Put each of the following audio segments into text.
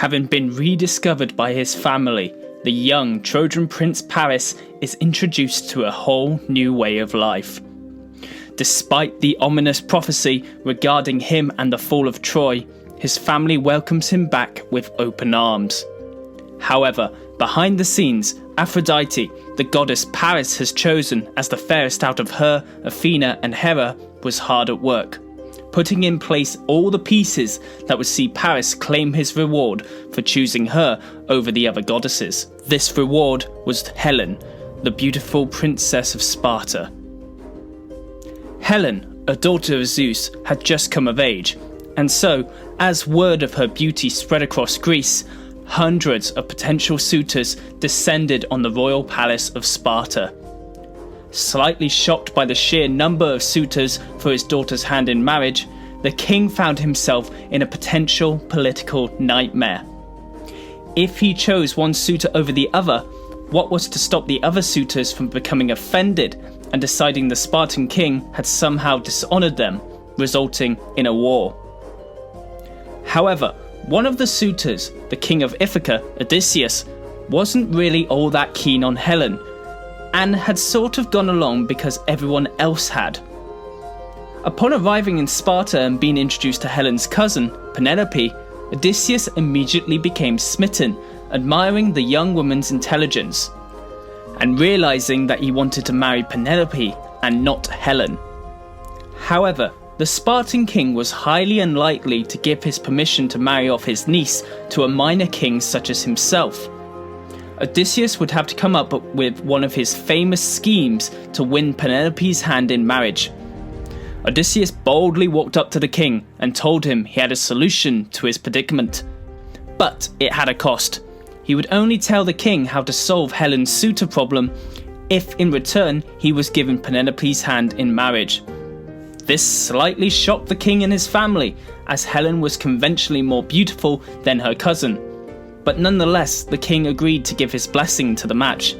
Having been rediscovered by his family, the young Trojan Prince Paris is introduced to a whole new way of life. Despite the ominous prophecy regarding him and the fall of Troy, his family welcomes him back with open arms. However, behind the scenes, Aphrodite, the goddess Paris has chosen as the fairest out of her, Athena and Hera, was hard at work, putting in place all the pieces that would see Paris claim his reward for choosing her over the other goddesses. This reward was Helen, the beautiful princess of Sparta. Helen, a daughter of Zeus, had just come of age, and so, as word of her beauty spread across Greece, hundreds of potential suitors descended on the royal palace of Sparta. Slightly shocked by the sheer number of suitors for his daughter's hand in marriage, the king found himself in a potential political nightmare. If he chose one suitor over the other, what was to stop the other suitors from becoming offended and deciding the Spartan king had somehow dishonored them, resulting in a war? However, one of the suitors, the king of Ithaca, Odysseus, wasn't really all that keen on Helen, and had sort of gone along because everyone else had. Upon arriving in Sparta and being introduced to Helen's cousin, Penelope, Odysseus immediately became smitten, admiring the young woman's intelligence, and realizing that he wanted to marry Penelope and not Helen. However, the Spartan king was highly unlikely to give his permission to marry off his niece to a minor king such as himself. Odysseus would have to come up with one of his famous schemes to win Penelope's hand in marriage. Odysseus boldly walked up to the king and told him he had a solution to his predicament. But it had a cost. He would only tell the king how to solve Helen's suitor problem if in return he was given Penelope's hand in marriage. This slightly shocked the king and his family, as Helen was conventionally more beautiful than her cousin. But nonetheless, the king agreed to give his blessing to the match.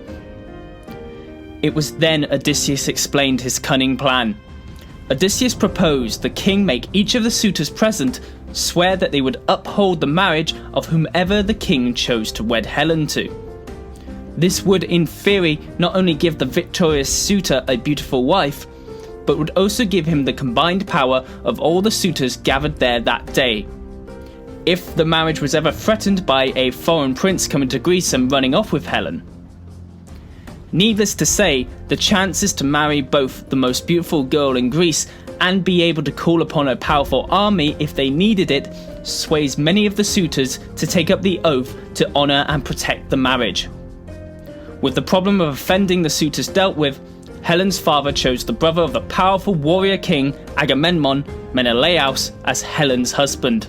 It was then Odysseus explained his cunning plan. Odysseus proposed the king make each of the suitors present swear that they would uphold the marriage of whomever the king chose to wed Helen to. This would, in theory, not only give the victorious suitor a beautiful wife, but would also give him the combined power of all the suitors gathered there that day. If the marriage was ever threatened by a foreign prince coming to Greece and running off with Helen. Needless to say, the chances to marry both the most beautiful girl in Greece and be able to call upon a powerful army if they needed it sways many of the suitors to take up the oath to honour and protect the marriage. With the problem of offending the suitors dealt with, Helen's father chose the brother of the powerful warrior king Agamemnon, Menelaus, as Helen's husband.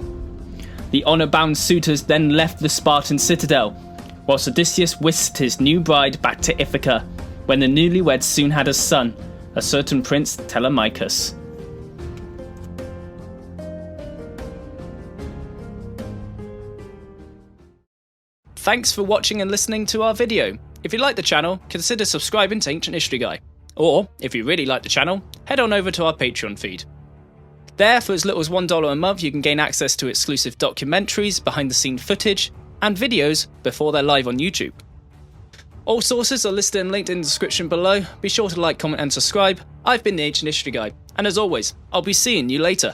The honour-bound suitors then left the Spartan citadel, whilst Odysseus whisked his new bride back to Ithaca, when the newlyweds soon had a son, a certain Prince Telemachus. Thanks for watching and listening to our video. If you like the channel, consider subscribing to Ancient History Guy. Or, if you really like the channel, head on over to our Patreon feed. There, for as little as $1 a month, you can gain access to exclusive documentaries, behind-the-scenes footage, and videos before they're live on YouTube. All sources are listed and linked in the description below. Be sure to like, comment and subscribe. I've been the Ancient History Guy, and as always, I'll be seeing you later.